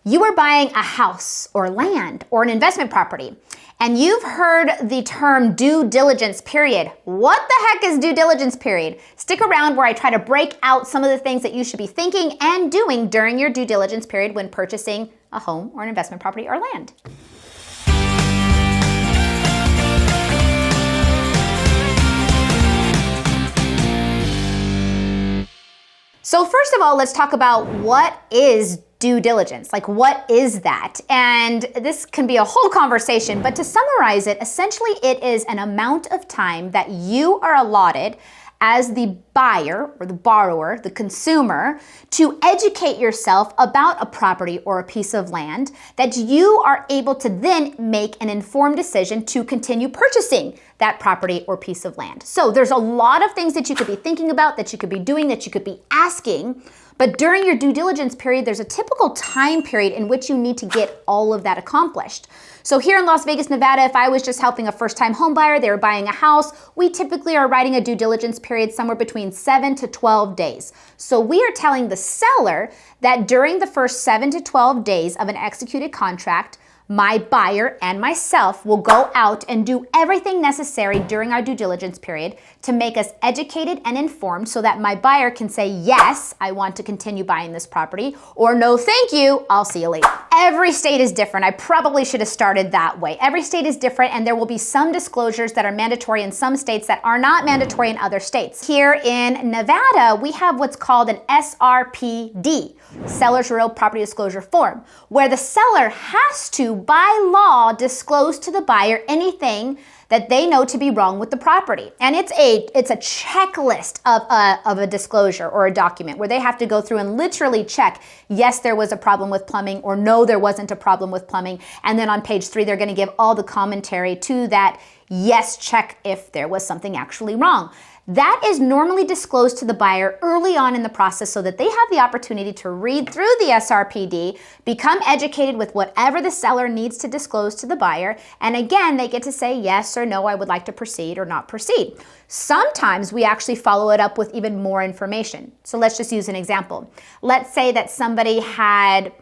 You are buying a house or land or an investment property, and you've heard the term due diligence period. What the heck is due diligence period? Stick around where I try to break out some of the things that you should be thinking and doing during your due diligence period when purchasing a home or an investment property or land. So first of all, let's talk about what is due diligence. Like, what is that? And this can be a whole conversation, but to summarize it, essentially it is an amount of time that you are allotted as the buyer or the borrower, the consumer, to educate yourself about a property or a piece of land that you are able to then make an informed decision to continue purchasing that property or piece of land. So there's a lot of things that you could be thinking about, that you could be doing, that you could be asking. But during your due diligence period, there's a typical time period in which you need to get all of that accomplished. So here in Las Vegas, Nevada, if I was just helping a first-time home buyer, they were buying a house, we typically are writing a due diligence period somewhere between 7 to 12 days. So we are telling the seller that during the first 7 to 12 days of an executed contract, my buyer and myself will go out and do everything necessary during our due diligence period to make us educated and informed so that my buyer can say, yes, I want to continue buying this property, or no, thank you, I'll see you later. Every state is different. I probably should have started that way. Every state is different, and there will be some disclosures that are mandatory in some states that are not mandatory in other states. Here in Nevada, we have what's called an SRPD, Seller's Real Property Disclosure Form, where the seller has to, by law, disclose to the buyer anything that they know to be wrong with the property. And it's a checklist of a disclosure or a document where they have to go through and literally check, yes, there was a problem with plumbing, or no, there wasn't a problem with plumbing. And then on page 3, they're gonna give all the commentary to that yes check if there was something actually wrong. That is normally disclosed to the buyer early on in the process so that they have the opportunity to read through the SRPD, become educated with whatever the seller needs to disclose to the buyer, and again, they get to say yes or no, I would like to proceed or not proceed. Sometimes we actually follow it up with even more information. So let's just use an example. Let's say that somebody had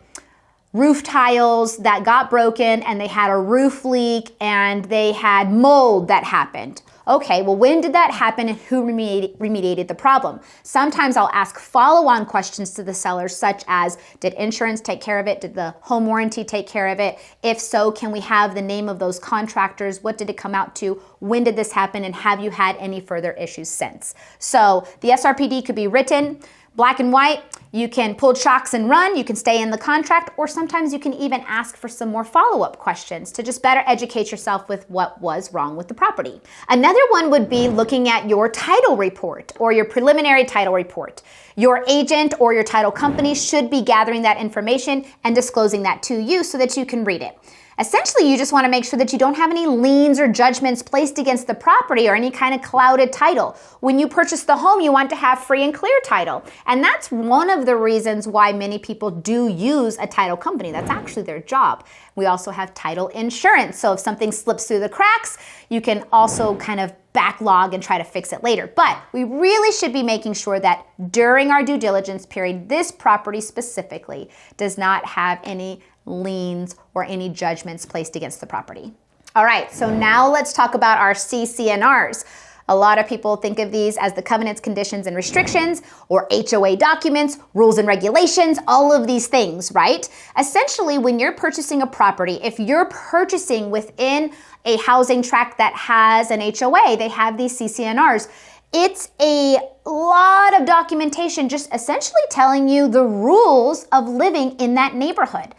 roof tiles that got broken and they had a roof leak and they had mold that happened. Okay, well, when did that happen and who remediated the problem? Sometimes I'll ask follow-on questions to the seller, such as, did insurance take care of it? Did the home warranty take care of it? If so, can we have the name of those contractors? What did it come out to? When did this happen? And have you had any further issues since? So the SRPD could be written black and white. You can pull chocks and run, you can stay in the contract, or sometimes you can even ask for some more follow-up questions to just better educate yourself with what was wrong with the property. Another one would be looking at your title report or your preliminary title report. Your agent or your title company should be gathering that information and disclosing that to you so that you can read it. Essentially, you just want to make sure that you don't have any liens or judgments placed against the property or any kind of clouded title. When you purchase the home, you want to have free and clear title. And that's one of the reasons why many people do use a title company. That's actually their job. We also have title insurance. So if something slips through the cracks, you can also kind of backlog and try to fix it later. But we really should be making sure that during our due diligence period, this property specifically does not have any liens or any judgments placed against the property. All right, so now let's talk about our CCNRs. A lot of people think of these as the covenants, conditions, and restrictions, or HOA documents, rules and regulations, all of these things, right? Essentially, when you're purchasing a property, if you're purchasing within a housing tract that has an HOA, they have these CCNRs. It's a lot of documentation just essentially telling you the rules of living in that neighborhood.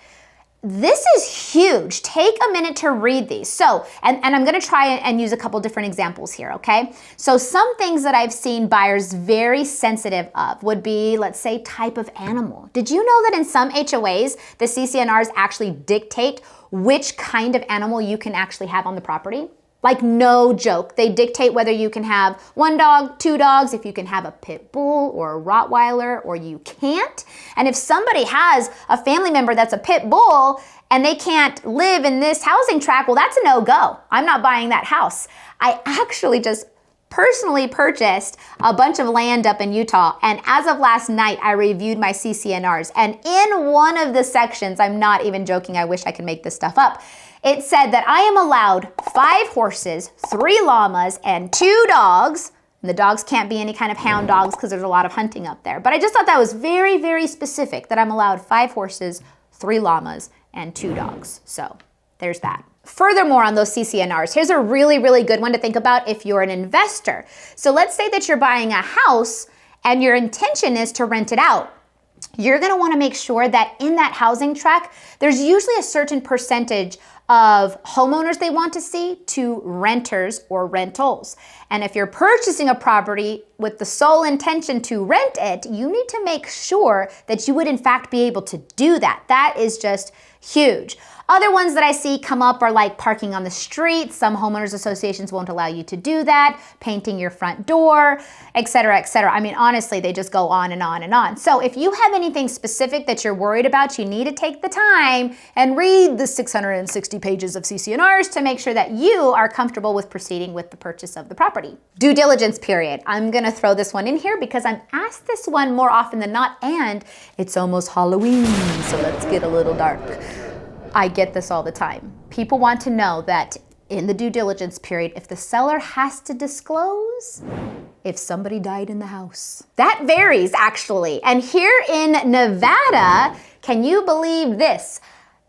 This is huge. Take a minute to read these. So, and I'm going to try and use a couple different examples here, okay? So some things that I've seen buyers very sensitive of would be, let's say, type of animal. Did you know that in some HOAs, the CCNRs actually dictate which kind of animal you can actually have on the property? Like, no joke. They dictate whether you can have 1 dog, 2 dogs, if you can have a pit bull or a Rottweiler, or you can't. And if somebody has a family member that's a pit bull and they can't live in this housing tract, well, that's a no-go. I'm not buying that house. I actually just personally purchased a bunch of land up in Utah, and as of last night, I reviewed my CCNRs, and in one of the sections, I'm not even joking, I wish I could make this stuff up, it said that I am allowed 5 horses, 3 llamas, and 2 dogs. And the dogs can't be any kind of hound dogs because there's a lot of hunting up there. But I just thought that was very, very specific, that I'm allowed 5 horses, 3 llamas, and 2 dogs. So there's that. Furthermore, on those CCNRs, here's a really, really good one to think about if you're an investor. So let's say that you're buying a house and your intention is to rent it out. You're going to want to make sure that in that housing track, there's usually a certain percentage of homeowners they want to see to renters or rentals. And if you're purchasing a property with the sole intention to rent it, you need to make sure that you would in fact be able to do that. That is just huge. Other ones that I see come up are like parking on the street. Some homeowners associations won't allow you to do that, painting your front door, etc., etc. I mean, honestly, they just go on and on and on. So if you have anything specific that you're worried about, you need to take the time and read the 660 pages of CCNRs to make sure that you are comfortable with proceeding with the purchase of the property. Due diligence period. I'm going to throw this one in here because I'm asked this one more often than not, and it's almost Halloween, so let's get a little dark. I get this all the time. People want to know that in the due diligence period, if the seller has to disclose if somebody died in the house. That varies, actually. And here in Nevada, can you believe this?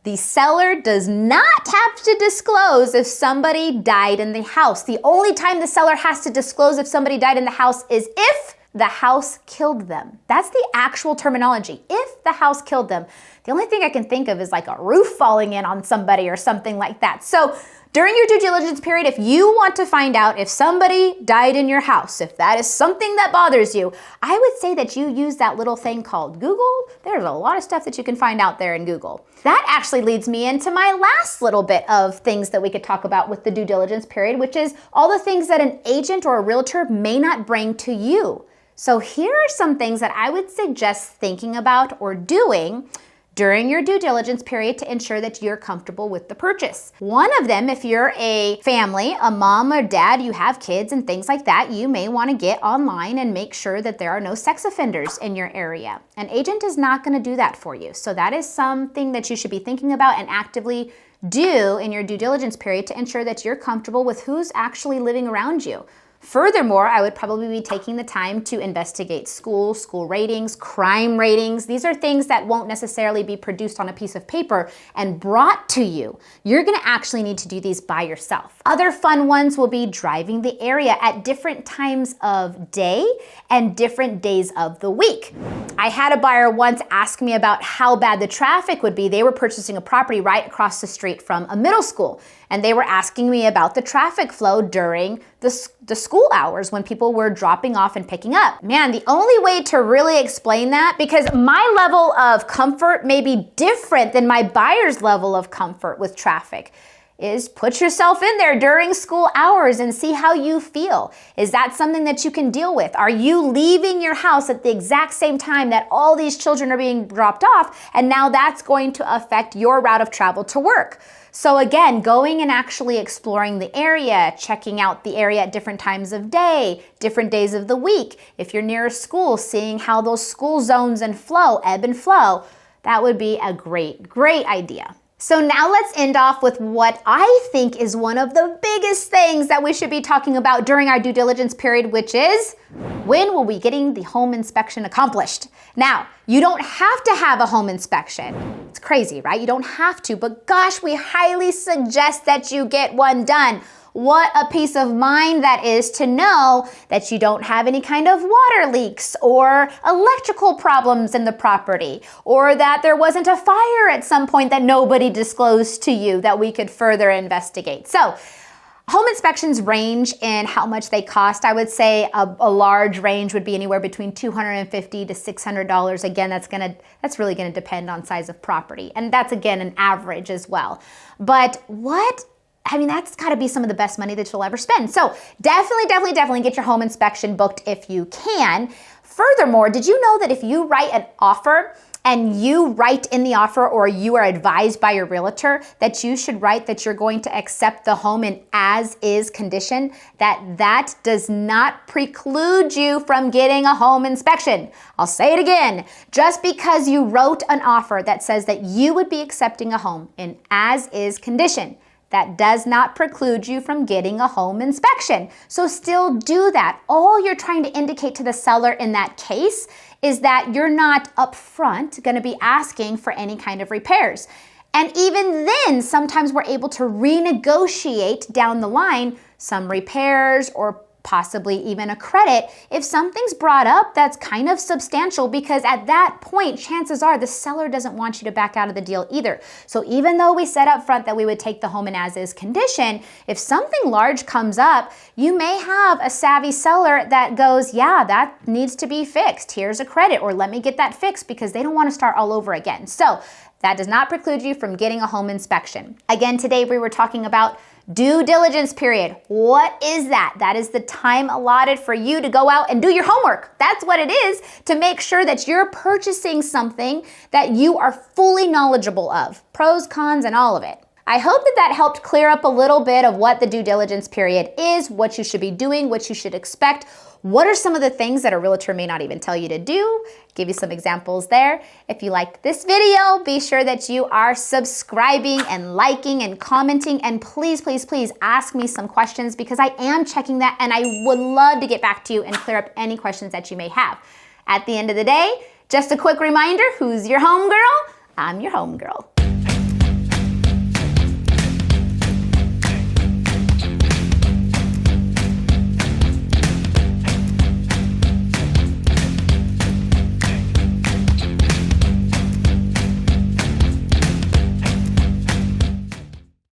The seller does not have to disclose if somebody died in the house. The only time the seller has to disclose if somebody died in the house is if the house killed them. That's the actual terminology. If the house killed them. The only thing I can think of is like a roof falling in on somebody or something like that. So during your due diligence period, if you want to find out if somebody died in your house, if that is something that bothers you, I would say that you use that little thing called Google. There's a lot of stuff that you can find out there in Google. That actually leads me into my last little bit of things that we could talk about with the due diligence period, which is all the things that an agent or a realtor may not bring to you. So here are some things that I would suggest thinking about or doing during your due diligence period to ensure that you're comfortable with the purchase. One of them, if you're a family, a mom or dad, you have kids and things like that, you may want to get online and make sure that there are no sex offenders in your area. An agent is not going to do that for you. So that is something that you should be thinking about and actively do in your due diligence period to ensure that you're comfortable with who's actually living around you. Furthermore, I would probably be taking the time to investigate school ratings, crime ratings. These are things that won't necessarily be produced on a piece of paper and brought to you. You're going to actually need to do these by yourself. Other fun ones will be driving the area at different times of day and different days of the week. I had a buyer once ask me about how bad the traffic would be. They were purchasing a property right across the street from a middle school, and they were asking me about the traffic flow during the school hours when people were dropping off and picking up. Man, the only way to really explain that, because my level of comfort may be different than my buyer's level of comfort with traffic, is put yourself in there during school hours and see how you feel. Is that something that you can deal with? Are you leaving your house at the exact same time that all these children are being dropped off, and now that's going to affect your route of travel to work? So again, going and actually exploring the area, checking out the area at different times of day, different days of the week. If you're near a school, seeing how those school zones and flow, ebb and flow, that would be a great idea. So now let's end off with what I think is one of the biggest things that we should be talking about during our due diligence period, which is when will we getting the home inspection accomplished? Now, you don't have to have a home inspection. It's crazy, right? You don't have to, but gosh, we highly suggest that you get one done. What a peace of mind that is to know that you don't have any kind of water leaks or electrical problems in the property, or that there wasn't a fire at some point that nobody disclosed to you that we could further investigate. So home inspections range in how much they cost. I would say a large range would be anywhere between $250 to $600. Again, that's really going to depend on size of property. And that's, again, an average as well. But that's got to be some of the best money that you'll ever spend. So definitely get your home inspection booked if you can. Furthermore, did you know that if you write an offer and you write in the offer, or you are advised by your realtor that you should write that you're going to accept the home in as-is condition, that does not preclude you from getting a home inspection. I'll say it again. Just because you wrote an offer that says that you would be accepting a home in as-is condition, that does not preclude you from getting a home inspection. So still do that. All you're trying to indicate to the seller in that case is that you're not upfront going to be asking for any kind of repairs. And even then, sometimes we're able to renegotiate down the line some repairs or possibly even a credit if something's brought up that's kind of substantial, because at that point, chances are the seller doesn't want you to back out of the deal either. So even though we said up front that we would take the home in as-is condition, if something large comes up, you may have a savvy seller that goes, yeah, that needs to be fixed. Here's a credit, or let me get that fixed, because they don't want to start all over again. So that does not preclude you from getting a home inspection. Again, today we were talking about due diligence period. What is that? That is the time allotted for you to go out and do your homework. That's what it is, to make sure that you're purchasing something that you are fully knowledgeable of. Pros, cons, and all of it. I hope that helped clear up a little bit of what the due diligence period is, what you should be doing, what you should expect. What are some of the things that a realtor may not even tell you to do? Give you some examples there. If you liked this video, be sure that you are subscribing and liking and commenting, and please, please, please ask me some questions, because I am checking that and I would love to get back to you and clear up any questions that you may have. At the end of the day, just a quick reminder, who's your homegirl? I'm your homegirl.